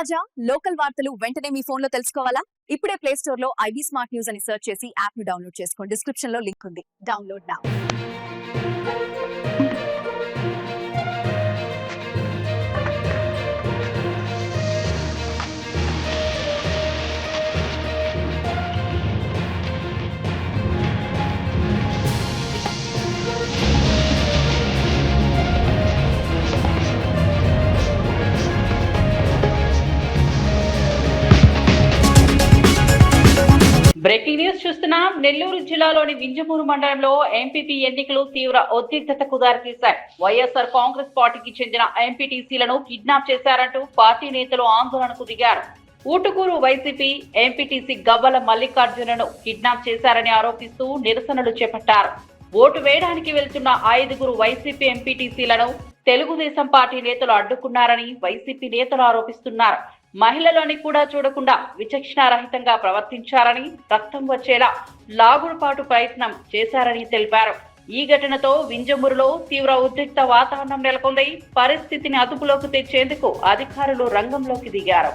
తాజా లోకల్ వార్తలు వెంటనే మీ ఫోన్ లో తెలుసుకోవాలా? ఇప్పుడే ప్లే స్టోర్ లో ఐబీ స్మార్ట్ న్యూస్ అని సెర్చ్ చేసి యాప్ ను డౌన్లోడ్ చేసుకోండి. డిస్క్రిప్షన్ లో లింక్ ఉంది. Download now. బ్రేకింగ్ న్యూస్ చూస్తున్నాం. నెల్లూరు జిల్లాలోని వింజమూరు మండలంలో ఎంపీపీ ఎన్నికలు తీవ్ర ఉద్రిక్తతకు దారితీశాయి. వైఎస్ఆర్ కాంగ్రెస్ పార్టీకి చెందిన ఎంపీటీసీలను కిడ్నాప్ చేశారంటూ పార్టీ నేతలు ఆందోళనకు దిగారు. ఊటుకూరు వైసీపీ ఎంపీటీసీ గవ్వల మల్లికార్జునను కిడ్నాప్ చేశారని ఆరోపిస్తూ నిరసనలు చేపట్టారు. ఓటు వేయడానికి వెళ్తున్న 5 వైసీపీ ఎంపీటీసీలను తెలుగుదేశం పార్టీ నేతలు అడ్డుకున్నారని వైసీపీ నేతలు ఆరోపిస్తున్నారు. మహిళలని కూడా చూడకుండా విచక్షణారహితంగా ప్రవర్తించారని, రక్తం వచ్చేలా లాగుడుపాటు ప్రయత్నం చేశారని తెలిపారు. ఈ ఘటనతో వింజమూరులో తీవ్ర ఉద్రిక్త వాతావరణం నెలకొంది. పరిస్థితిని అదుపులోకి తెచ్చేందుకు అధికారులు రంగంలోకి దిగారు.